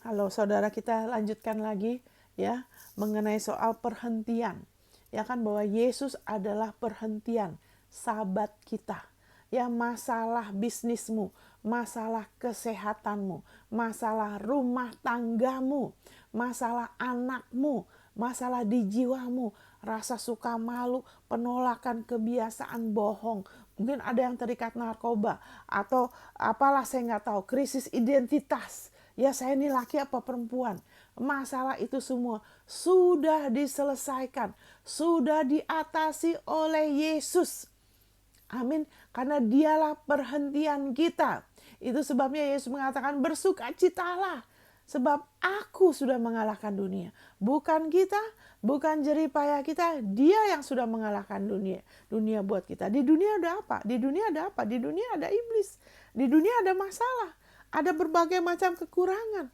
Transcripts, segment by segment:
Halo saudara, kita lanjutkan lagi ya mengenai soal perhentian. Ya kan, bahwa Yesus adalah perhentian, sahabat kita. Ya, masalah bisnismu, masalah kesehatanmu, masalah rumah tanggamu, masalah anakmu, masalah di jiwamu, rasa suka malu, penolakan kebiasaan bohong, mungkin ada yang terikat narkoba atau apalah, saya nggak tahu, krisis identitas. Ya, saya ini laki apa perempuan. Masalah itu semua sudah diselesaikan, sudah diatasi oleh Yesus. Amin. Karena dialah perhentian kita. Itu sebabnya Yesus mengatakan bersukacitalah. Sebab aku sudah mengalahkan dunia. Bukan kita, bukan jerih payah kita. Dia yang sudah mengalahkan dunia. Dunia buat kita. Di dunia ada apa? Di dunia ada apa? Di dunia ada iblis. Di dunia ada masalah. Ada berbagai macam kekurangan.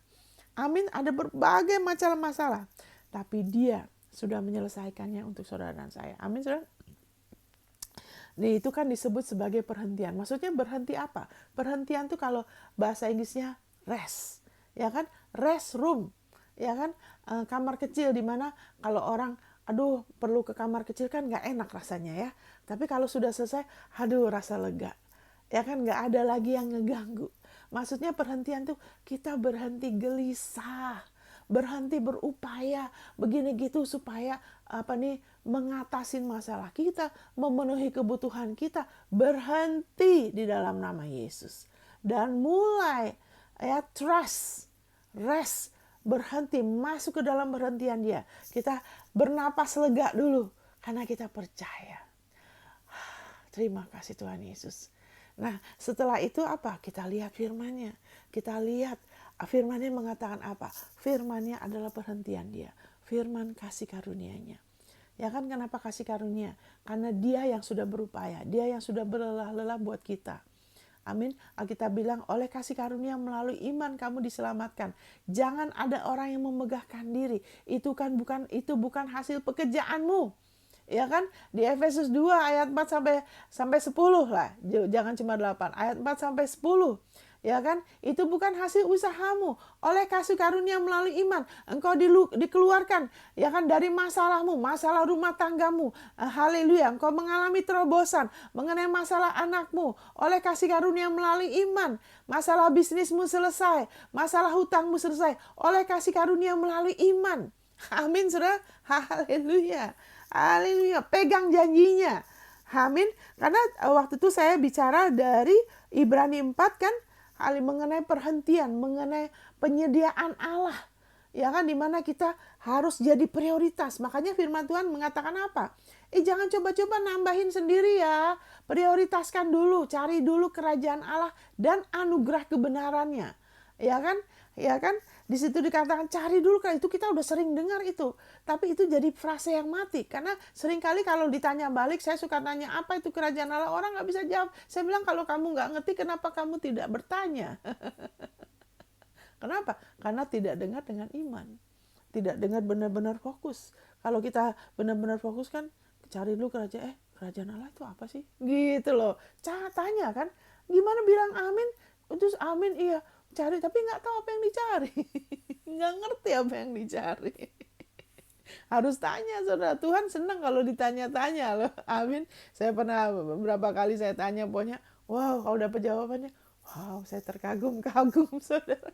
Amin. Ada berbagai macam masalah. Tapi dia sudah menyelesaikannya untuk saudara dan saya. Amin, saudara. Nah, itu kan disebut sebagai perhentian. Maksudnya berhenti apa? Perhentian tuh kalau bahasa Inggrisnya rest. Ya kan? Rest room. Ya kan? Kamar kecil, di mana kalau orang aduh perlu ke kamar kecil kan nggak enak rasanya ya. Tapi kalau sudah selesai, aduh rasa lega. Ya kan, nggak ada lagi yang ngeganggu. Maksudnya perhentian tuh kita berhenti gelisah, berhenti berupaya begini gitu supaya mengatasi masalah kita, memenuhi kebutuhan kita, berhenti di dalam nama Yesus dan mulai ya trust, rest, berhenti, masuk ke dalam perhentian dia. Kita bernapas lega dulu karena kita percaya. Terima kasih Tuhan Yesus. Nah, setelah itu apa? Kita lihat firman-Nya. Kita lihat firman-Nya mengatakan apa? Firman-Nya adalah perhentian dia. Firman kasih karunia-Nya. Ya kan, kenapa kasih karunia? Karena dia yang sudah berupaya. Dia yang sudah berlelah-lelah buat kita. Amin. Alkitab bilang, oleh kasih karunia melalui iman kamu diselamatkan. Jangan ada orang yang memegahkan diri. Itu bukan hasil pekerjaanmu. Ya kan, di Efesus 2 ayat 4 sampai 10 lah, jangan cuma 8, ayat 4 sampai 10. Ya kan, itu bukan hasil usahamu, oleh kasih karunia melalui iman engkau dikeluarkan, ya kan, dari masalahmu, masalah rumah tanggamu. Haleluya, engkau mengalami terobosan mengenai masalah anakmu, oleh kasih karunia melalui iman. Masalah bisnismu selesai, masalah hutangmu selesai, oleh kasih karunia melalui iman. Amin, saudara. Haleluya. Haleluya, pegang janjinya. Amin. Karena waktu itu saya bicara dari Ibrani 4 kan, mengenai perhentian, mengenai penyediaan Allah. Ya kan, dimana kita harus jadi prioritas. Makanya firman Tuhan mengatakan apa? Jangan coba-coba nambahin sendiri ya. Prioritaskan dulu, cari dulu kerajaan Allah dan anugerah kebenarannya. Ya kan? Ya kan? Di situ dikatakan cari dulu, kan itu kita udah sering dengar itu. Tapi itu jadi frase yang mati. Karena seringkali kalau ditanya balik, saya suka tanya apa itu kerajaan Allah, orang nggak bisa jawab. Saya bilang kalau kamu nggak ngerti, kenapa kamu tidak bertanya? Kenapa? Karena tidak dengar dengan iman. Tidak dengar benar-benar fokus. Kalau kita benar-benar fokus kan, cari dulu kerajaan Allah itu apa sih? Gitu loh. Tanya kan, gimana bilang amin? Terus amin iya, cari tapi nggak tahu apa yang dicari. Nggak ngerti apa yang dicari. Harus tanya, saudara. Tuhan senang kalau ditanya-tanya loh. Amin. Saya pernah beberapa kali saya tanya, pokoknya wow, kalau dapat jawabannya, wow, saya terkagum-kagum, saudara.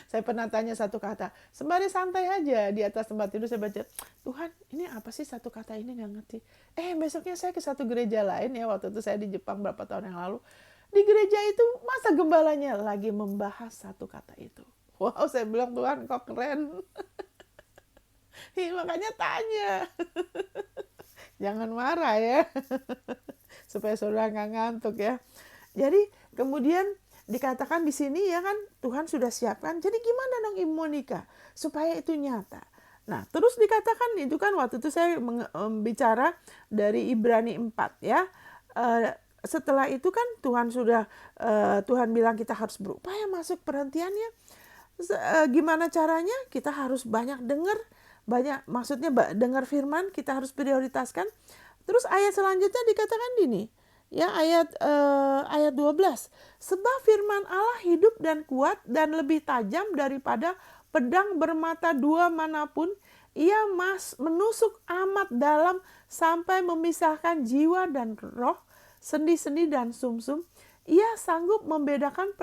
Saya pernah tanya satu kata, sembari santai aja di atas tempat tidur, saya baca, Tuhan ini apa sih satu kata ini, nggak ngerti. Besoknya saya ke satu gereja lain ya, waktu itu saya di Jepang beberapa tahun yang lalu. Di gereja itu masa gembalanya lagi membahas satu kata itu. Wow, saya bilang Tuhan kok keren. Makanya tanya. Jangan marah ya. Supaya saudara nggak ngantuk ya. Jadi kemudian dikatakan di sini ya kan, Tuhan sudah siapkan. Jadi gimana dong Ibu Monica supaya itu nyata? Nah, terus dikatakan itu kan waktu itu saya bicara dari Ibrani 4 ya. Setelah itu kan Tuhan bilang kita harus berupaya masuk perhentiannya. Gimana caranya? Kita harus banyak maksudnya dengar firman, kita harus prioritaskan. Terus ayat selanjutnya dikatakan gini, ya ayat 12. Sebab firman Allah hidup dan kuat dan lebih tajam daripada pedang bermata dua manapun, ia menusuk amat dalam sampai memisahkan jiwa dan roh, sendi-sendi dan sumsum. Ia sanggup membedakan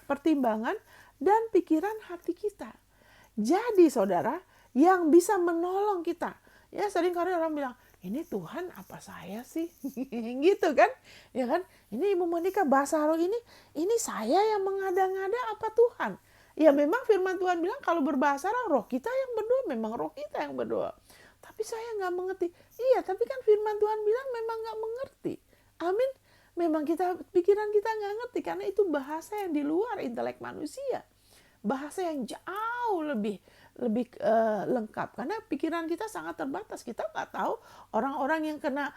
pertimbangan dan pikiran hati kita. Jadi saudara, yang bisa menolong kita. Ya sering kali orang bilang, ini Tuhan apa saya sih? Gitu kan? Ya kan? Ini Ibu Monica bahasa roh ini saya yang mengada-ngada apa Tuhan? Ya memang firman Tuhan bilang kalau berbahasa roh kita yang berdoa, memang roh kita yang berdoa. Tapi saya nggak mengerti. Iya, tapi kan firman Tuhan bilang memang nggak mengerti. Amin. Memang pikiran kita nggak ngerti karena itu bahasa yang di luar intelek manusia. Bahasa yang jauh lebih lengkap karena pikiran kita sangat terbatas. Kita nggak tahu orang-orang yang kena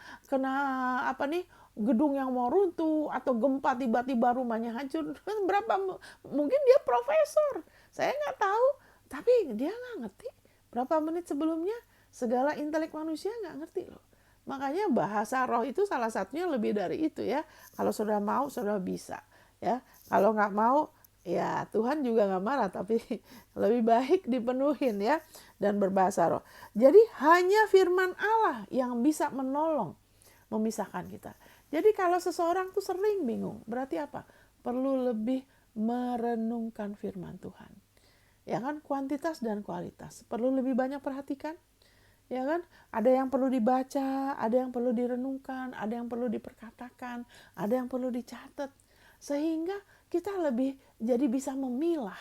apa nih, gedung yang mau runtuh atau gempa tiba-tiba rumahnya hancur, berapa mungkin dia profesor, saya nggak tahu, tapi dia nggak ngerti berapa menit sebelumnya. Segala intelek manusia nggak ngerti loh. Makanya bahasa roh itu salah satunya lebih dari itu ya. Kalau sudah mau, sudah bisa ya. Kalau nggak mau, ya Tuhan juga nggak marah, tapi lebih baik dipenuhin ya, dan berbahasa roh. Jadi hanya firman Allah yang bisa menolong memisahkan kita. Jadi kalau seseorang tuh sering bingung, berarti apa? Perlu lebih merenungkan firman Tuhan. Ya kan, kuantitas dan kualitas. Perlu lebih banyak perhatikan. Ya kan? Ada yang perlu dibaca, ada yang perlu direnungkan, ada yang perlu diperkatakan, ada yang perlu dicatat. Sehingga kita lebih jadi bisa memilah.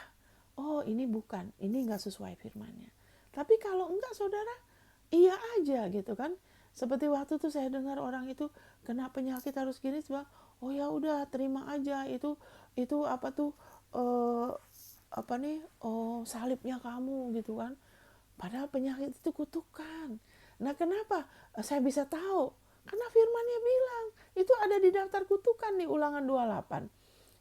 Oh ini bukan, ini nggak sesuai firmannya. Tapi kalau enggak saudara, iya aja gitu kan. Seperti waktu itu saya dengar orang itu kena penyakit harus gini, oh ya udah terima aja itu apa tuh apa nih, oh salibnya kamu gitu kan. Padahal penyakit itu kutukan. Nah kenapa saya bisa tahu? Karena firmannya bilang, itu ada di daftar kutukan nih, Ulangan 28.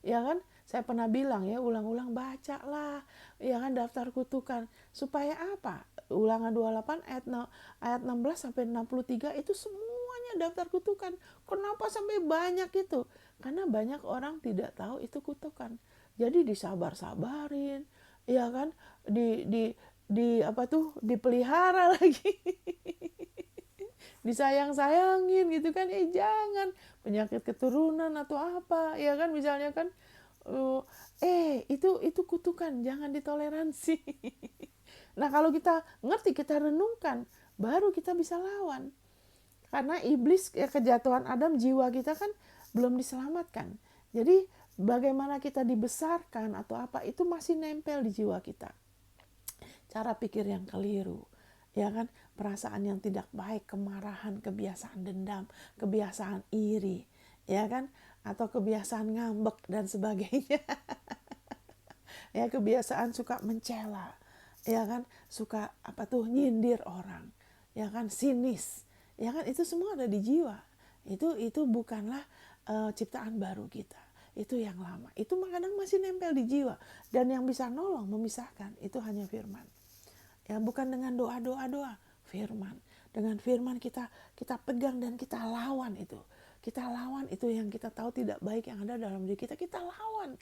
Ya kan? Saya pernah bilang ya, ulang-ulang bacalah. Ya kan, daftar kutukan. Supaya apa? Ulangan 28 ayat 16 sampai 63 itu semuanya daftar kutukan. Kenapa sampai banyak itu? Karena banyak orang tidak tahu itu kutukan. Jadi disabar-sabarin, ya kan? Di apa tuh, dipelihara lagi. Disayang-sayangin gitu kan, jangan penyakit keturunan atau apa ya kan, misalnya kan itu kutukan, jangan ditoleransi. Nah kalau kita ngerti, kita renungkan, baru kita bisa lawan. Karena iblis, kejatuhan Adam, jiwa kita kan belum diselamatkan. Jadi bagaimana kita dibesarkan atau apa, itu masih nempel di jiwa kita. Cara pikir yang keliru, ya kan, perasaan yang tidak baik, kemarahan, kebiasaan dendam, kebiasaan iri, ya kan, atau kebiasaan ngambek dan sebagainya. Ya, kebiasaan suka mencela, ya kan, suka apa tuh, nyindir orang, ya kan, sinis, ya kan, itu semua ada di jiwa. Itu bukanlah ciptaan baru kita. Itu yang lama. Itu kadang masih nempel di jiwa, dan yang bisa nolong memisahkan itu hanya firman. Ya, bukan dengan doa, firman. Dengan firman kita pegang dan kita lawan itu. Kita lawan itu yang kita tahu tidak baik yang ada dalam diri kita. Kita lawan.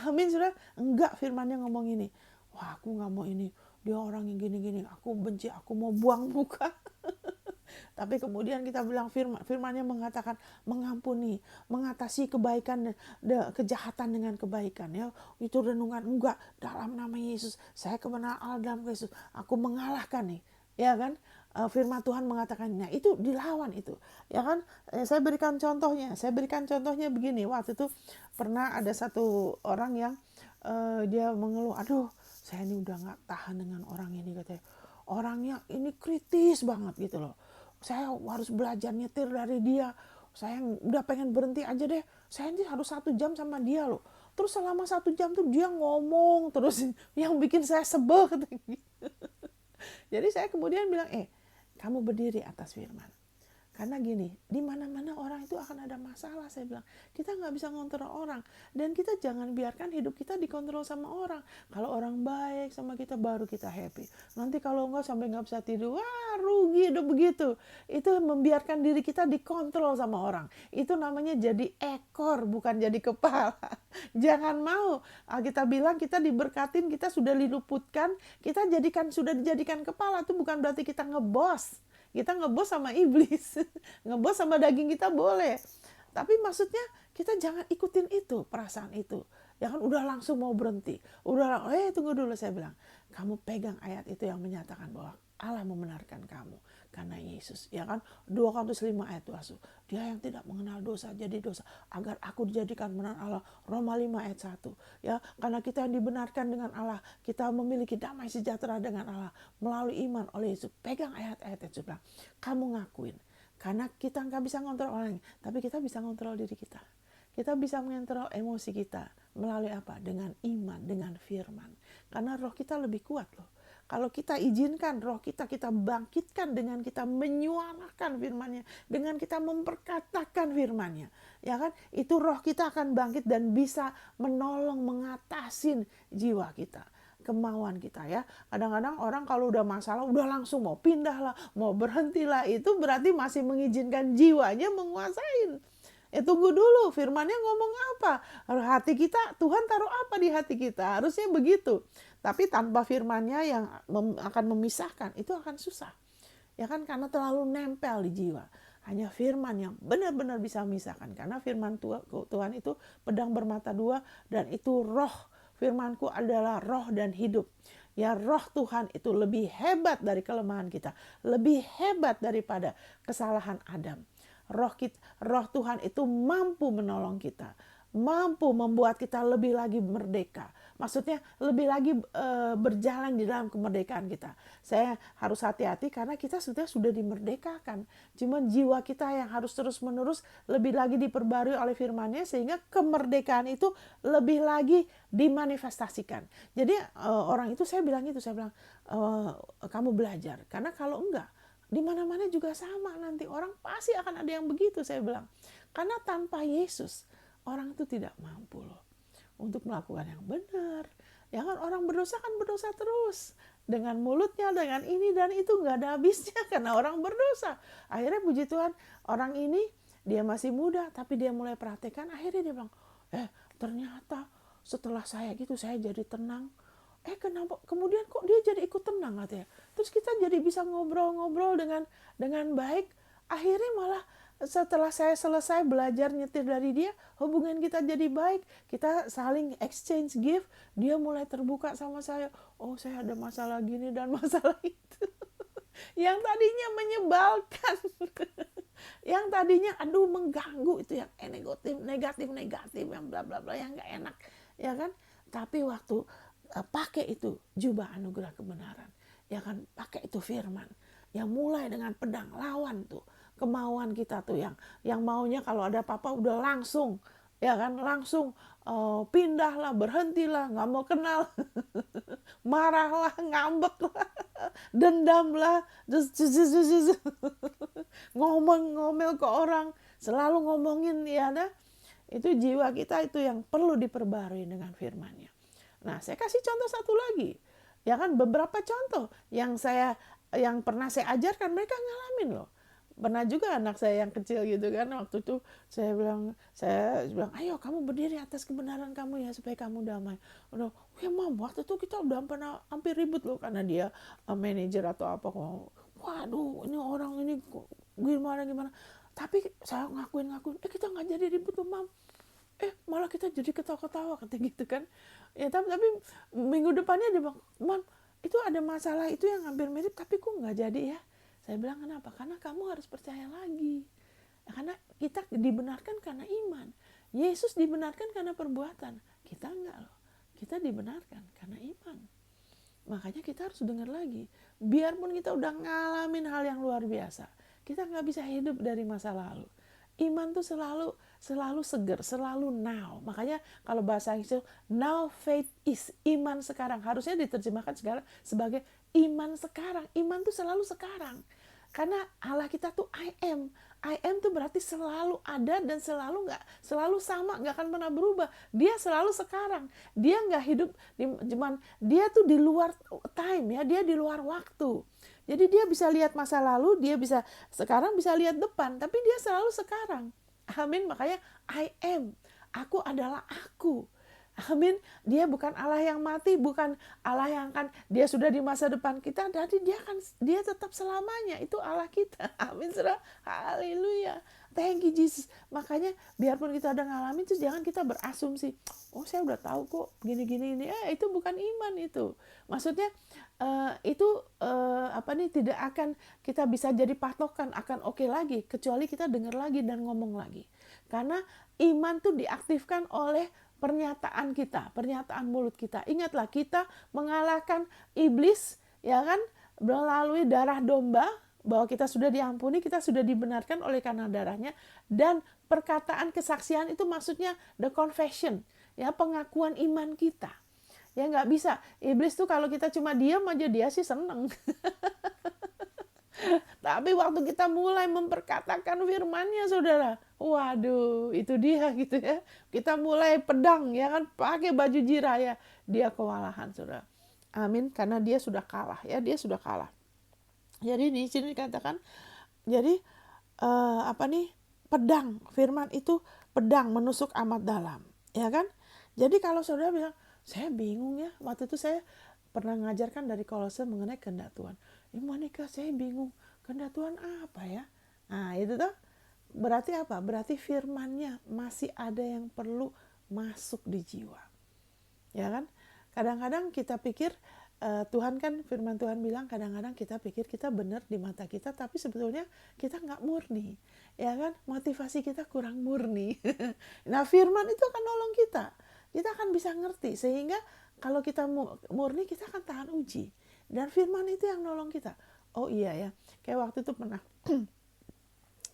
Amin, sudah. Enggak, firmannya ngomong ini. Wah, aku nggak mau ini. Dia orang yang gini-gini. Aku benci, aku mau buang muka. Tapi kemudian kita bilang firmannya mengatakan mengampuni, mengatasi kebaikan, kejahatan dengan kebaikan. Ya, itu renungan. Enggak, dalam nama Yesus, saya kebenaran Allah dalam Yesus, aku mengalahkan nih, ya kan? Firman Tuhan mengatakan, nah itu dilawan itu, ya kan? Saya berikan contohnya begini. Waktu itu pernah ada satu orang yang dia mengeluh, aduh saya ini udah nggak tahan dengan orang ini, katanya. Orangnya ini kritis banget gitu loh. Saya harus belajar nyetir dari dia. Saya udah pengen berhenti aja deh. Saya ini harus 1 jam sama dia loh. Terus selama 1 jam tuh dia ngomong terus yang bikin saya sebel. Jadi saya kemudian bilang, kamu berdiri atas firman. Karena gini, di mana-mana orang itu akan ada masalah, saya bilang. Kita nggak bisa ngontrol orang. Dan kita jangan biarkan hidup kita dikontrol sama orang. Kalau orang baik, baik sama kita baru kita happy. Nanti kalau enggak sampai nggak bisa tidur, wah rugi udah begitu. Itu membiarkan diri kita dikontrol sama orang. Itu namanya jadi ekor bukan jadi kepala. Jangan mau. Kita bilang kita diberkatin, kita sudah diluputkan, kita sudah dijadikan kepala. Itu bukan berarti kita ngebos. Kita ngebos sama iblis. Ngebos sama daging kita boleh. Tapi maksudnya kita jangan ikutin itu, perasaan itu. Ya kan udah langsung mau berhenti. Tunggu dulu, saya bilang. Kamu pegang ayat itu yang menyatakan bahwa Allah membenarkan kamu karena Yesus. Ya kan 2 Korintus 5 ayat 20. Dia yang tidak mengenal dosa jadi dosa agar aku dijadikan benar Allah. Roma 5 ayat 1. Ya, karena kita yang dibenarkan dengan Allah, kita memiliki damai sejahtera dengan Allah melalui iman oleh Yesus. Pegang ayat-ayat itu bilang. Kamu ngakuin. Karena kita nggak bisa ngontrol orang, tapi kita bisa ngontrol diri kita. Kita bisa mengontrol emosi kita melalui apa? Dengan iman, dengan firman. Karena roh kita lebih kuat loh. Kalau kita izinkan roh kita bangkitkan dengan kita menyuarakan firman-Nya, dengan kita memperkatakan firman-Nya, ya kan? Itu roh kita akan bangkit dan bisa menolong mengatasin jiwa kita, kemauan kita ya. Kadang-kadang orang kalau udah masalah udah langsung mau pindah lah, mau berhentilah, itu berarti masih mengizinkan jiwanya menguasain. Tunggu dulu, firman-Nya ngomong apa? Hati kita, Tuhan taruh apa di hati kita? Harusnya begitu. Tapi tanpa firman-Nya yang akan memisahkan, itu akan susah. Ya kan, karena terlalu nempel di jiwa. Hanya firman yang benar-benar bisa memisahkan. Karena firman Tuhan itu pedang bermata dua, dan itu roh. Firman-Ku adalah roh dan hidup. Ya, roh Tuhan itu lebih hebat dari kelemahan kita. Lebih hebat daripada kesalahan Adam. Roh Tuhan itu mampu menolong kita, mampu membuat kita lebih lagi merdeka. Maksudnya lebih lagi berjalan di dalam kemerdekaan kita. Saya harus hati-hati karena kita sudah dimerdekakan. Cuman jiwa kita yang harus terus-menerus lebih lagi diperbarui oleh firman-Nya sehingga kemerdekaan itu lebih lagi dimanifestasikan. Jadi orang itu saya bilang kamu belajar. Karena kalau enggak, di mana-mana juga sama nanti orang pasti akan ada yang begitu, saya bilang. Karena tanpa Yesus orang itu tidak mampu loh untuk melakukan yang benar. Ya kan, orang berdosa kan berdosa terus dengan mulutnya, dengan ini dan itu nggak ada habisnya karena orang berdosa. Akhirnya puji Tuhan, orang ini dia masih muda tapi dia mulai praktekkan. Akhirnya dia bilang, ternyata setelah saya gitu saya jadi tenang. Kenapa kemudian kok dia jadi ikut tenang katanya. Terus kita jadi bisa ngobrol-ngobrol dengan baik. Akhirnya malah setelah saya selesai belajar nyetir dari dia, hubungan kita jadi baik. Kita saling exchange gift. Dia mulai terbuka sama saya. Oh, saya ada masalah gini dan masalah itu. Yang tadinya menyebalkan. Yang tadinya mengganggu, itu yang negatif yang bla bla bla, yang gak enak. Ya kan? Tapi waktu pakai itu jubah anugerah kebenaran, ya kan, pakai itu firman yang mulai dengan pedang lawan tuh kemauan kita tuh yang maunya kalau ada apa-apa udah langsung, ya kan, langsung pindahlah, berhentilah, nggak mau kenal, marahlah, ngambeklah, dendamlah, ngomel ke orang, selalu ngomongin, ya ada. Itu jiwa kita itu yang perlu diperbarui dengan firman-Nya. Nah, saya kasih contoh satu lagi. Ya kan, beberapa contoh yang pernah saya ajarkan, mereka ngalamin loh. Pernah juga anak saya yang kecil gitu kan, waktu itu saya bilang, ayo kamu berdiri atas kebenaran kamu ya supaya kamu damai. Ya mam, waktu itu kita udah hampir ribut loh karena dia manajer atau apa. Waduh, ini orang ini gimana. Tapi saya ngakuin, kita nggak jadi ribut loh mam. Malah kita jadi ketawa-ketawa kata gitu kan. Ya tapi minggu depannya dia bilang, mam, itu ada masalah itu yang hampir mirip tapi kok nggak jadi ya. Saya bilang kenapa? Karena kamu harus percaya lagi. Karena kita dibenarkan karena iman. Yesus dibenarkan karena perbuatan. Kita enggak loh. Kita dibenarkan karena iman. Makanya kita harus dengar lagi. Biarpun kita udah ngalamin hal yang luar biasa, kita nggak bisa hidup dari masa lalu. Iman tuh selalu segar, selalu now. Makanya kalau bahasa Inggris, now faith is, iman sekarang. Harusnya diterjemahkan sekarang sebagai iman sekarang. Iman tuh selalu sekarang. Karena Allah kita tuh I am. I am tuh berarti selalu ada dan selalu sama, nggak akan pernah berubah. Dia selalu sekarang. Dia nggak hidup cuman dia tuh di luar time ya, dia di luar waktu. Jadi dia bisa lihat masa lalu, dia bisa sekarang bisa lihat depan, tapi dia selalu sekarang. Amin. Makanya I am. Aku adalah aku. Amin. Dia bukan Allah yang mati, bukan Allah yang akan dia sudah di masa depan kita, jadi dia tetap selamanya. Itu Allah kita. Amin. Saudara. Haleluya. Thank you Jesus. Makanya biarpun kita udah ngalamin itu jangan kita berasumsi, oh saya udah tahu kok gini-gini ini. Itu bukan iman itu. Maksudnya itu tidak akan kita bisa jadi patokan akan oke lagi kecuali kita dengar lagi dan ngomong lagi. Karena iman tuh diaktifkan oleh pernyataan kita, pernyataan mulut kita. Ingatlah kita mengalahkan iblis, ya kan, melalui darah domba, bahwa kita sudah diampuni, kita sudah dibenarkan oleh karena darahnya, dan perkataan kesaksian itu maksudnya the confession, ya pengakuan iman kita. Ya nggak bisa, iblis tuh kalau kita cuma diam aja dia sih seneng. Tapi waktu kita mulai memperkatakan firman-Nya, saudara, waduh, itu dia gitu ya. Kita mulai pedang, ya kan, pakai baju jiraya, dia kewalahan, saudara. Amin, karena dia sudah kalah, ya, dia sudah kalah. Jadi di sini dikatakan, jadi pedang, firman itu pedang menusuk amat dalam, ya kan? Jadi kalau saudara bilang, saya bingung ya, waktu itu saya pernah mengajarkan dari Kolose mengenai kehendak Tuhan. Monica, saya bingung, kehendak Tuhan apa ya? Nah itu tuh berarti apa? Berarti firman-Nya masih ada yang perlu masuk di jiwa, ya kan? Kadang-kadang kita pikir Tuhan kan, firman Tuhan bilang kadang-kadang kita pikir kita benar di mata kita, tapi sebetulnya kita nggak murni, ya kan? Motivasi kita kurang murni. Nah firman itu akan nolong kita akan bisa ngerti, sehingga kalau kita murni kita akan tahan uji. Dan firman itu yang nolong kita. Oh iya ya, kayak waktu itu pernah,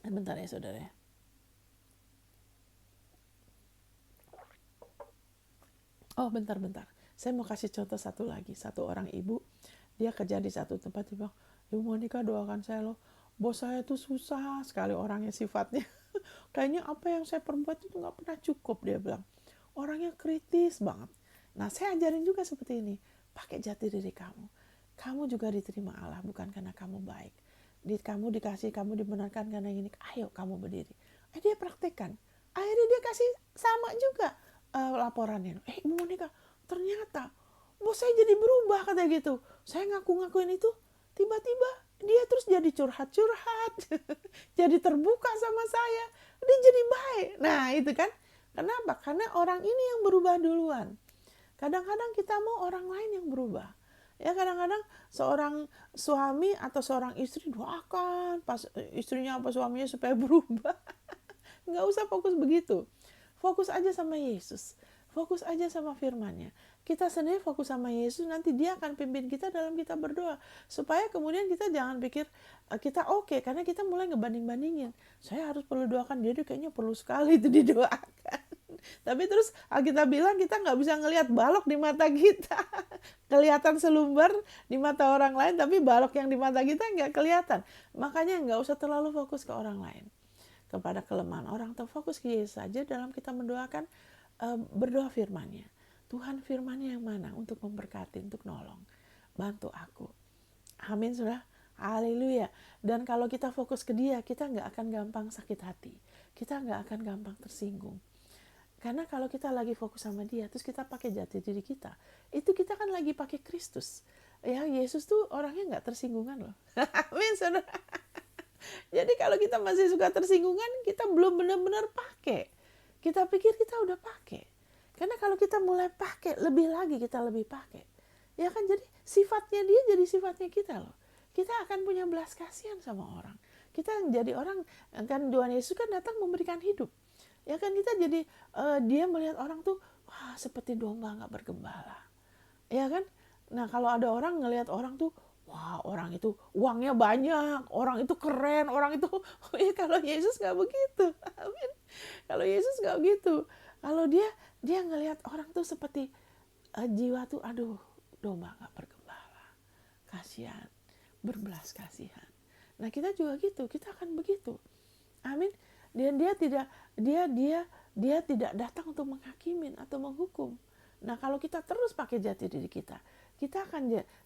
bentar ya saudara ya. Oh bentar. Saya mau kasih contoh satu lagi. Satu orang ibu, dia kerja di satu tempat, dia bilang, Ibu Monica doakan saya loh. Bos saya tuh susah sekali orangnya sifatnya. Kayaknya apa yang saya perbuat itu gak pernah cukup, dia bilang. Orangnya kritis banget. Nah saya ajarin juga seperti ini. Pakai jati diri kamu. Kamu juga diterima Allah bukan karena kamu baik. Kamu dikasih, kamu dibenarkan karena ini. Ayo kamu berdiri. Dia praktekkan. Akhirnya dia kasih sama juga laporannya. Ibu Monica, ternyata bos saya jadi berubah, kata gitu. Saya ngaku-ngakuin itu, tiba-tiba dia terus jadi curhat-curhat. Jadi terbuka sama saya. Dia jadi baik. Nah itu kan. Kenapa? Karena orang ini yang berubah duluan. Kadang-kadang kita mau orang lain yang berubah. Ya kadang-kadang seorang suami atau seorang istri doakan pas istrinya apa suaminya supaya berubah. Nggak usah fokus begitu. Fokus aja sama Yesus. Fokus aja sama firman-Nya. Kita sendiri fokus sama Yesus, nanti dia akan pimpin kita dalam kita berdoa. Supaya kemudian kita jangan pikir kita oke, karena kita mulai ngebanding-bandingin. Saya harus perlu doakan, dia kayaknya perlu sekali itu didoakan. Tapi terus kita bilang kita nggak bisa ngelihat balok di mata kita. Kelihatan selumbar di mata orang lain, tapi balok yang di mata kita nggak kelihatan. Makanya nggak usah terlalu fokus ke orang lain, kepada kelemahan orang. Terfokus ke Yesus saja dalam kita mendoakan, berdoa firman-Nya. Tuhan, firman-Nya yang mana untuk memberkati, untuk nolong. Bantu aku. Amin, saudara. Haleluya. Dan kalau kita fokus ke dia, kita nggak akan gampang sakit hati. Kita nggak akan gampang tersinggung. Karena kalau kita lagi fokus sama dia, terus kita pakai jati diri kita, itu kita kan lagi pakai Kristus. Ya, Yesus tuh orangnya nggak tersinggungan loh. Amin, saudara. Jadi kalau kita masih suka tersinggungan, kita belum benar-benar pakai. Kita pikir kita udah pakai. Karena kalau kita mulai pakai, lebih lagi kita lebih pakai. Ya kan, jadi sifatnya dia jadi sifatnya kita loh. Kita akan punya belas kasihan sama orang. Kita jadi orang, kan Tuhan Yesus kan datang memberikan hidup. Ya kan kita jadi, dia melihat orang tuh, wah seperti domba gak bergembala. Ya kan? Nah kalau ada orang ngelihat orang tuh, wah orang itu uangnya banyak, orang itu keren, orang itu, ya kalau Yesus gak begitu. Amin. Kalau Yesus gak begitu. Kalau dia ngelihat orang tuh seperti jiwa tuh, aduh domba gak bergembala. Kasihan, berbelas kasihan. Nah kita juga gitu, kita akan begitu. Amin. Dan dia tidak datang untuk menghakimin atau menghukum. Nah, kalau kita terus pakai jati diri kita,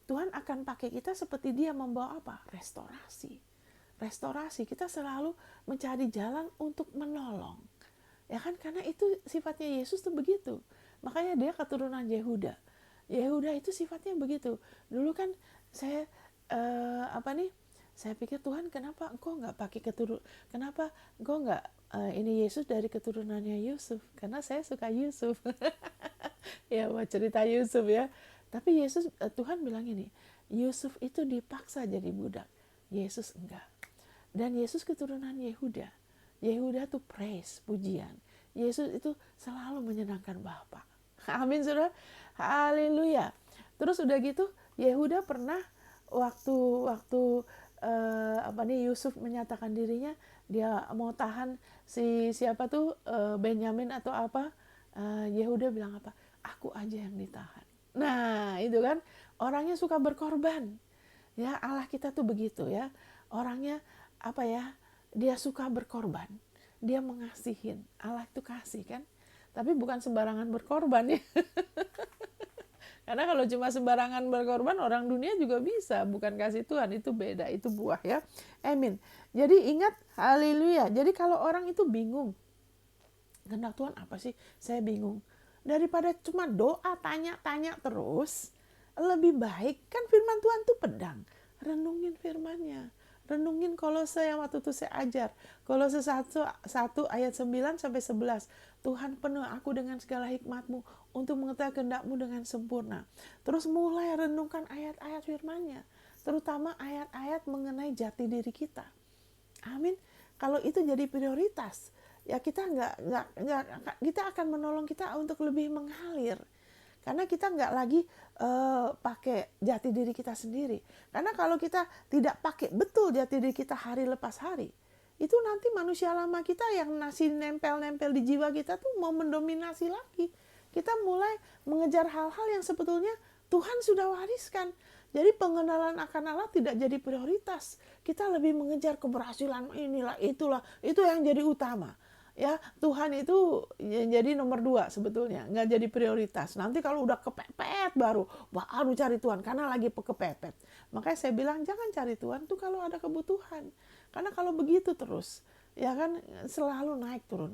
Tuhan akan pakai kita seperti dia membawa apa? Restorasi. Restorasi, kita selalu mencari jalan untuk menolong. Ya kan, karena itu sifatnya Yesus tuh begitu. Makanya dia keturunan Yehuda. Yehuda itu sifatnya begitu. Dulu kan saya saya pikir, Tuhan, kenapa engkau nggak pakai kenapa engkau nggak ini Yesus dari keturunannya Yusuf? Karena saya suka Yusuf. Ya, mau cerita Yusuf ya. Tapi Tuhan bilang ini, Yusuf itu dipaksa jadi budak, Yesus enggak. Dan Yesus keturunan Yehuda. Yehuda tuh praise, pujian. Yesus itu selalu menyenangkan Bapa. Amin, saudara. Haleluya. Terus udah gitu, Yehuda pernah waktu Yusuf menyatakan dirinya, dia mau tahan siapa tuh, Benyamin atau apa, Yehuda bilang apa? Aku aja yang ditahan. Nah, itu kan orangnya suka berkorban. Ya, Allah kita tuh begitu ya. Orangnya dia suka berkorban. Dia mengasihin. Allah itu kasih kan. Tapi bukan sembarangan berkorban ya. Karena kalau cuma sembarangan berkorban, orang dunia juga bisa, bukan kasih Tuhan, itu beda, itu buah ya. Amin. Jadi ingat, haleluya. Jadi kalau orang itu bingung, kehendak Tuhan apa sih? Saya bingung. Daripada cuma doa, tanya-tanya terus, lebih baik kan firman Tuhan itu pedang. Renungin firmannya. Renungin Kolose yang waktu itu saya ajar. Kolose 1 ayat 9 sampai 11. Tuhan, penuh aku dengan segala hikmat-Mu untuk mengetahui kehendak-Mu dengan sempurna. Terus mulai renungkan ayat-ayat firman-Nya, terutama ayat-ayat mengenai jati diri kita. Amin. Kalau itu jadi prioritas, ya kita kita akan menolong kita untuk lebih mengalir. Karena kita nggak lagi pakai jati diri kita sendiri. Karena kalau kita tidak pakai betul jati diri kita hari lepas hari, itu nanti manusia lama kita yang masih nempel-nempel di jiwa kita tuh mau mendominasi lagi. Kita mulai mengejar hal-hal yang sebetulnya Tuhan sudah wariskan. Jadi pengenalan akan Allah tidak jadi prioritas. Kita lebih mengejar keberhasilan, inilah, itulah, itu yang jadi utama. Ya, Tuhan itu jadi nomor 2 sebetulnya, nggak jadi prioritas. Nanti kalau udah kepepet baru cari Tuhan, karena lagi kepepet. Makanya saya bilang jangan cari Tuhan tuh kalau ada kebutuhan. Karena kalau begitu terus, ya kan selalu naik turun.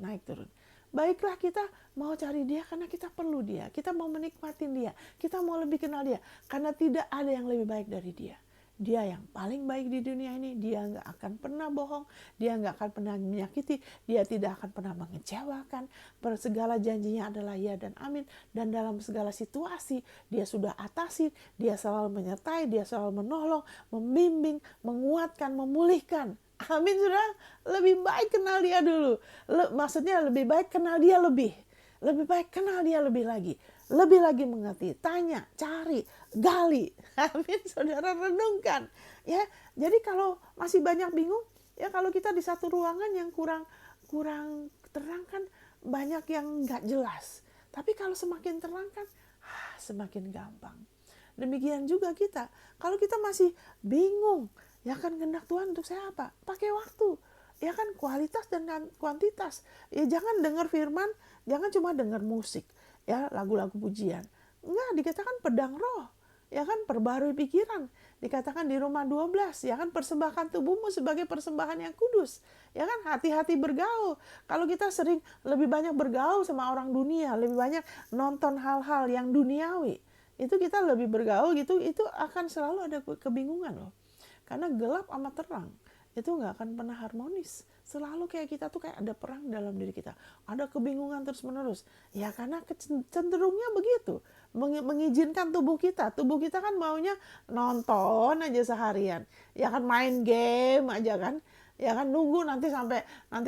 Baiklah kita mau cari dia karena kita perlu dia, kita mau menikmatin dia, kita mau lebih kenal dia. Karena tidak ada yang lebih baik dari dia. Dia yang paling baik di dunia ini, dia nggak akan pernah bohong, dia nggak akan pernah menyakiti, dia tidak akan pernah mengecewakan. Segala janjinya adalah ya dan amin, dan dalam segala situasi dia sudah atasi, dia selalu menyertai, dia selalu menolong, membimbing, menguatkan, memulihkan. Amin, sudah. Lebih baik kenal dia dulu. Maksudnya lebih baik kenal dia lebih. Lebih baik kenal dia lebih lagi. Lebih lagi mengerti, tanya, cari, gali. Amin, saudara, renungkan. Ya, jadi kalau masih banyak bingung, ya kalau kita di satu ruangan yang kurang terang kan banyak yang nggak jelas. Tapi kalau semakin terang kan, semakin gampang. Demikian juga kita. Kalau kita masih bingung, ya kan kehendak Tuhan untuk saya apa? Pakai waktu. Ya kan kualitas dan kuantitas. Ya jangan dengar firman, jangan cuma dengar musik. Ya lagu-lagu pujian. Enggak, dikatakan pedang roh. Ya kan perbarui pikiran. Dikatakan di Roma 12, ya kan persembahkan tubuhmu sebagai persembahan yang kudus. Ya kan hati-hati bergaul. Kalau kita sering lebih banyak bergaul sama orang dunia, lebih banyak nonton hal-hal yang duniawi, itu kita lebih bergaul gitu, itu akan selalu ada kebingungan loh. Karena gelap sama terang itu nggak akan pernah harmonis. Selalu kayak kita tuh kayak ada perang dalam diri kita. Ada kebingungan terus menerus. Ya karena cenderungnya begitu. Mengizinkan tubuh kita. Tubuh kita kan maunya nonton aja seharian. Ya kan main game aja kan. Ya kan nunggu nanti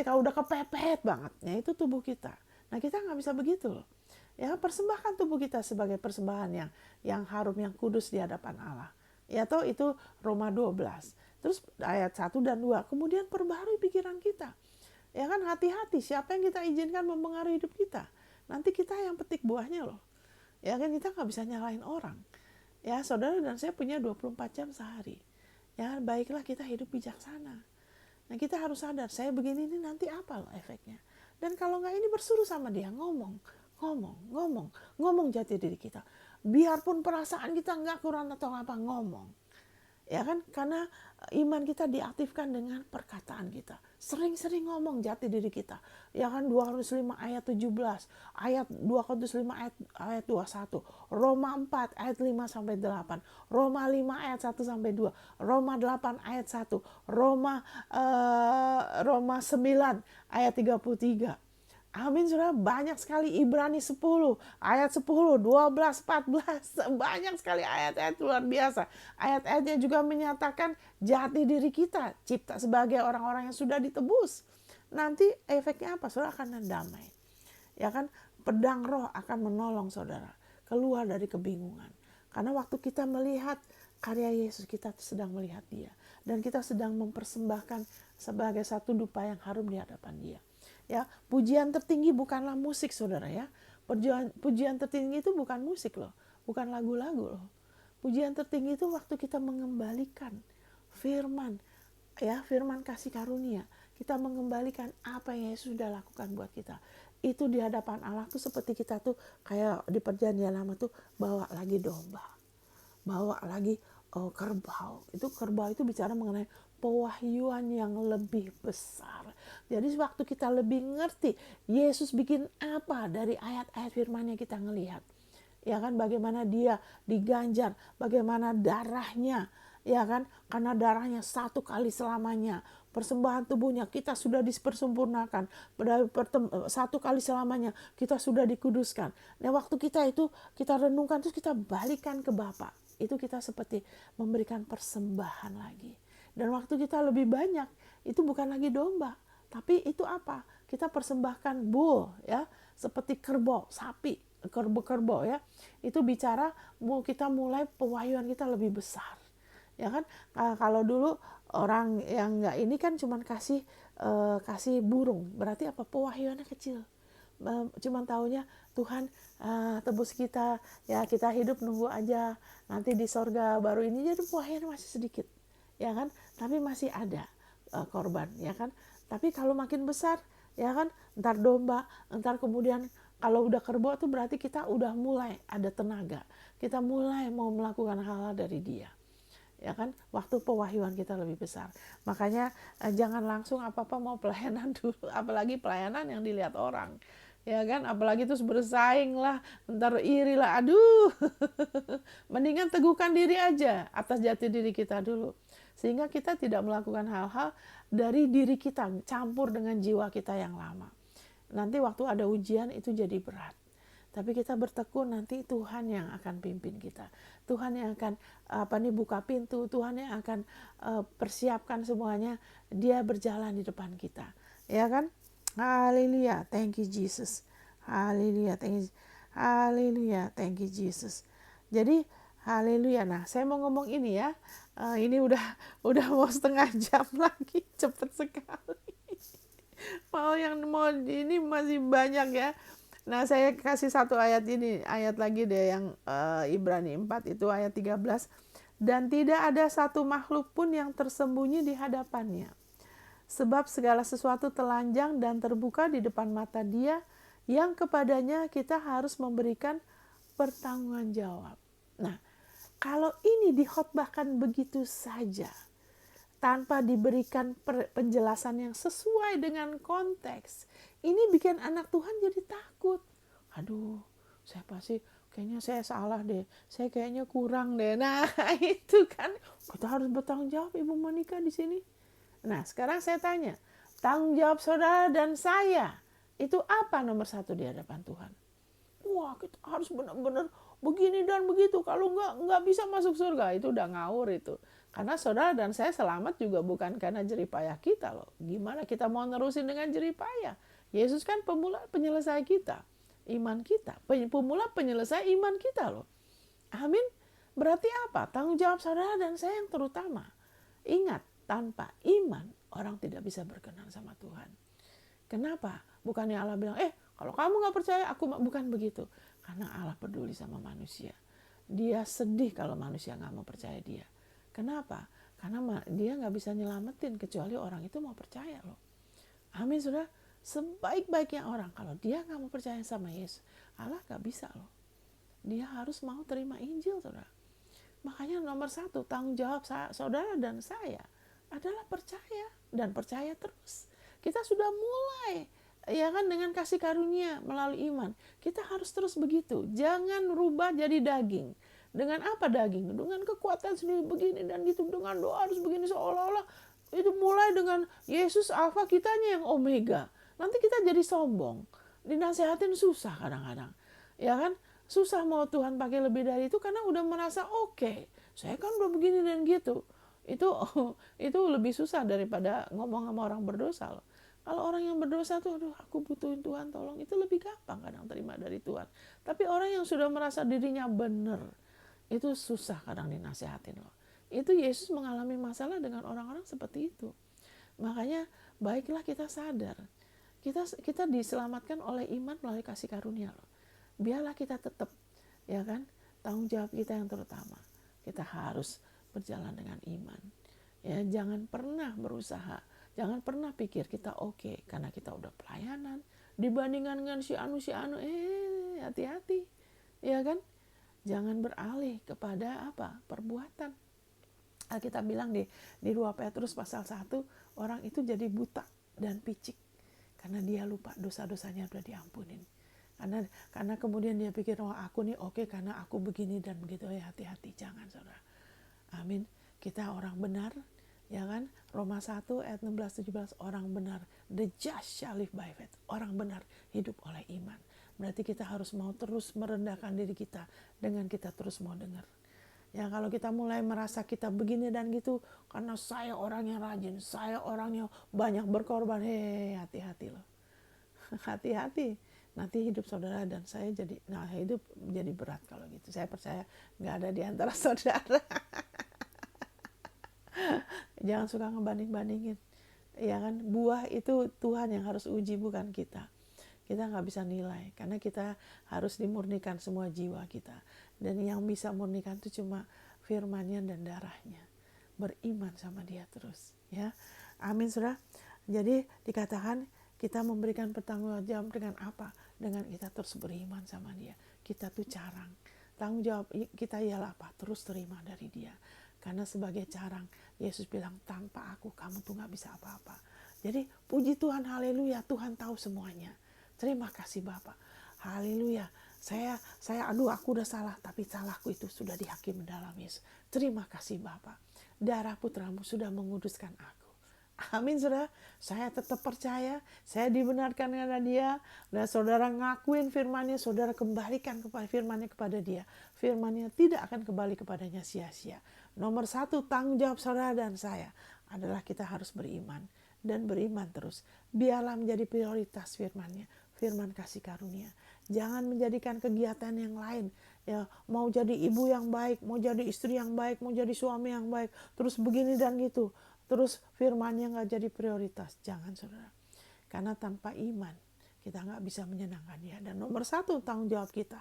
kalau udah kepepet banget. Ya itu tubuh kita. Nah kita nggak bisa begitu loh. Ya persembahkan tubuh kita sebagai persembahan yang harum, yang kudus di hadapan Allah. Ya toh itu Roma 12. Terus ayat 1 dan 2, kemudian perbarui pikiran kita. Ya kan hati-hati siapa yang kita izinkan mempengaruhi hidup kita. Nanti kita yang petik buahnya loh. Ya kan kita nggak bisa nyalain orang. Ya saudara dan saya punya 24 jam sehari. Ya baiklah kita hidup bijaksana. Nah kita harus sadar, saya begini ini nanti apa loh efeknya. Dan kalau nggak ini bersuruh sama dia, ngomong jati diri kita. Biarpun perasaan kita nggak kurang atau apa, ngomong. Ya kan, karena iman kita diaktifkan dengan perkataan kita. Sering-sering ngomong jati diri kita. Ya kan, 2 Korintus 5 ayat 17, ayat 2 Korintus 5 ayat 21, Roma 4 ayat 5 sampai 8, Roma 5 ayat 1 sampai 2, Roma 8 ayat 1, Roma 9 ayat 33. Amin, saudara, banyak sekali. Ibrani 10, ayat 10, 12, 14. Banyak sekali ayat-ayat luar biasa. Ayat-ayatnya juga menyatakan jati diri kita, cipta sebagai orang-orang yang sudah ditebus. Nanti efeknya apa? Saudara akan damai. Ya kan, pedang roh akan menolong saudara keluar dari kebingungan. Karena waktu kita melihat karya Yesus, kita sedang melihat dia. Dan kita sedang mempersembahkan sebagai satu dupa yang harum di hadapan dia. Ya, pujian tertinggi bukanlah musik, saudara ya. Pujian tertinggi itu bukan musik loh, bukan lagu-lagu loh. Pujian tertinggi itu waktu kita mengembalikan firman, ya, firman kasih karunia. Kita mengembalikan apa yang Yesus sudah lakukan buat kita. Itu di hadapan Allah tuh seperti kita tuh kayak di perjanjian lama tuh bawa lagi domba, bawa lagi kerbau. Itu kerbau itu bicara mengenai pewahyuan yang lebih besar. Jadi waktu kita lebih ngerti Yesus bikin apa dari ayat-ayat firman-Nya, kita ngelihat. Ya kan, bagaimana dia diganjar, bagaimana darahnya, ya kan, karena darahnya satu kali selamanya. Persembahan tubuhnya kita sudah dipersempurnakan, satu kali selamanya kita sudah dikuduskan. Nah waktu kita itu kita renungkan, terus kita balikan ke Bapa, itu kita seperti memberikan persembahan lagi. Dan waktu kita lebih banyak, itu bukan lagi domba, tapi itu apa? Kita persembahkan bull, ya, seperti kerbau, sapi, kerbau ya. Itu bicara kita mulai pewahyuan kita lebih besar. Ya kan? Kalau dulu orang yang nggak ini kan cuman kasih burung, berarti apa? Pewahyuannya kecil. Cuman taunya Tuhan tebus kita, ya kita hidup nunggu aja, nanti di sorga baru ini. Jadi pewahyuannya masih sedikit, ya kan? Tapi masih ada korban, ya kan? Tapi kalau makin besar, ya kan, ntar domba, ntar kemudian kalau udah kerbau itu berarti kita udah mulai ada tenaga, kita mulai mau melakukan hal-hal dari dia, ya kan, waktu pewahyuan kita lebih besar. Makanya jangan langsung apa-apa mau pelayanan dulu, apalagi pelayanan yang dilihat orang, ya kan, apalagi terus bersaing lah, ntar iri lah, aduh. Mendingan teguhkan diri aja atas jati diri kita dulu, sehingga kita tidak melakukan hal-hal dari diri kita campur dengan jiwa kita yang lama. Nanti waktu ada ujian itu jadi berat. Tapi kita bertekun, nanti Tuhan yang akan pimpin kita. Tuhan yang akan buka pintu, Tuhan yang akan persiapkan semuanya. Dia berjalan di depan kita. Ya kan? Haleluya, thank you Jesus. Haleluya, thank you Jesus. Jadi haleluya. Nah, saya mau ngomong ini ya. Ini udah mau setengah jam lagi, cepet sekali. Mau ini masih banyak ya. Nah, saya kasih satu ayat ini, ayat lagi deh yang Ibrani 4 itu ayat 13. Dan tidak ada satu makhluk pun yang tersembunyi di hadapannya. Sebab segala sesuatu telanjang dan terbuka di depan mata Dia, yang kepadanya kita harus memberikan pertanggungan jawab. Nah, kalau ini dikhotbahkan begitu saja, tanpa diberikan penjelasan yang sesuai dengan konteks, ini bikin anak Tuhan jadi takut. Aduh, saya pasti kayaknya saya salah deh, saya kayaknya kurang deh. Nah, itu kan kita harus bertanggung jawab, Ibu Monica di sini. Nah, sekarang saya tanya, tanggung jawab saudara dan saya itu apa nomor satu di hadapan Tuhan? Wah, kita harus benar-benar begini dan begitu. Kalau nggak bisa masuk surga, itu udah ngawur itu. Karena saudara dan saya selamat juga bukan karena jeripayah kita loh. Gimana kita mau nerusin dengan jeripayah? Yesus kan pemula penyelesai kita, iman kita. Pemula penyelesai iman kita loh. Amin. Berarti apa? Tanggung jawab saudara dan saya yang terutama. Ingat, tanpa iman orang tidak bisa berkenan sama Tuhan. Kenapa? Bukannya Allah bilang, kalau kamu gak percaya, aku bukan begitu. Karena Allah peduli sama manusia. Dia sedih kalau manusia gak mau percaya dia. Kenapa? Karena dia nggak bisa nyelamatin kecuali orang itu mau percaya loh. Amin saudara. Sebaik-baiknya orang, kalau dia nggak mau percaya sama Yesus, Allah nggak bisa loh. Dia harus mau terima Injil saudara. Makanya nomor satu tanggung jawab saudara dan saya adalah percaya dan percaya terus. Kita sudah mulai ya kan dengan kasih karunia melalui iman. Kita harus terus begitu. Jangan rubah jadi daging. Dengan apa daging? Dengan kekuatan sendiri begini dan gitu. Dengan doa harus begini seolah-olah itu mulai dengan Yesus alfa, kitanya yang omega. Nanti kita jadi sombong. Dinasehatin susah kadang-kadang. Ya kan? Susah mau Tuhan pakai lebih dari itu karena udah merasa oke. Saya kan udah begini dan gitu. Itu lebih susah daripada ngomong sama orang berdosa loh. Kalau orang yang berdosa tuh, aduh aku butuhin Tuhan tolong, itu lebih gampang kadang terima dari Tuhan. Tapi orang yang sudah merasa dirinya benar, itu susah kadang dinasehatin loh. Itu Yesus mengalami masalah dengan orang-orang seperti itu. Makanya baiklah kita sadar. Kita diselamatkan oleh iman melalui kasih karunia loh. Biarlah kita tetap, ya kan, tanggung jawab kita yang terutama. Kita harus berjalan dengan iman. Ya, jangan pernah berusaha, jangan pernah pikir kita oke karena kita udah pelayanan dibandingkan dengan si anu, hati-hati. Ya kan? Jangan beralih kepada apa? Perbuatan. Kita bilang di 2 Petrus pasal 1, orang itu jadi buta dan picik karena dia lupa dosa-dosanya sudah diampunin. Karena kemudian dia pikir, oh aku nih oke karena aku begini dan begitu. Ya hati-hati, jangan saudara. Amin. Kita orang benar, ya kan? Roma 1 ayat 16-17, orang benar. The just shall live by faith. Orang benar hidup oleh iman. Berarti kita harus mau terus merendahkan diri kita dengan kita terus mau dengar. Ya kalau kita mulai merasa kita begini dan gitu, karena saya orang yang rajin, saya orang yang banyak berkorban, hati-hati loh. Hati-hati. Nanti hidup saudara dan saya hidup jadi berat kalau gitu. Saya percaya nggak ada di antara saudara. Jangan suka ngebanding-bandingin. Ya kan, buah itu Tuhan yang harus uji, bukan kita. Kita nggak bisa nilai, karena kita harus dimurnikan semua jiwa kita. Dan yang bisa murnikan itu cuma firman-Nya dan darahnya. Beriman sama dia terus. Ya, amin saudara. Jadi dikatakan kita memberikan pertanggungjawaban dengan apa? Dengan kita terus beriman sama dia. Kita tuh carang. Tanggung jawab kita ialah apa? Terus terima dari dia. Karena sebagai carang, Yesus bilang, tanpa aku kamu tuh gak bisa apa-apa. Jadi puji Tuhan, haleluya, Tuhan tahu semuanya. Terima kasih Bapak. Haleluya. Aku udah salah, tapi salahku itu sudah dihakimi dalam Yesus. Terima kasih Bapak. Darah putramu sudah menguduskan aku. Amin saudara, saya tetap percaya, saya dibenarkan karena dia, dan saudara ngakuin firman-Nya, saudara kembalikan kepada firman-Nya kepada dia. Firman-Nya tidak akan kembali kepadanya sia-sia. Nomor 1 tanggung jawab saudara dan saya adalah kita harus beriman dan beriman terus. Biarlah menjadi prioritas firman-Nya, firman kasih karunia. Jangan menjadikan kegiatan yang lain. Ya, mau jadi ibu yang baik, mau jadi istri yang baik, mau jadi suami yang baik, terus begini dan gitu. Terus firman-Nya gak jadi prioritas. Jangan saudara. Karena tanpa iman kita gak bisa menyenangkan dia. Dan nomor 1 tanggung jawab kita.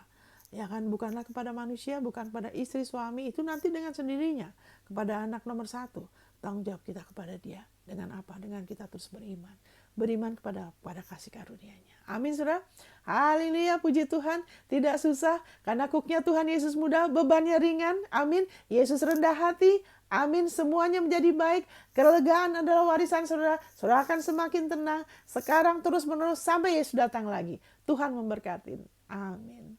Ya kan, bukanlah kepada manusia, bukan pada istri suami. Itu nanti dengan sendirinya. Kepada anak nomor 1. Tanggung jawab kita kepada dia. Dengan apa? Dengan kita terus beriman. Beriman kepada kasih karunia-Nya. Amin saudara. Haleluya, puji Tuhan. Tidak susah. Karena kuknya Tuhan Yesus mudah, bebannya ringan. Amin. Yesus rendah hati. Amin, semuanya menjadi baik. Kelegaan adalah warisan saudara. Saudara akan semakin tenang. Sekarang terus menerus sampai Yesus datang lagi. Tuhan memberkati. Amin.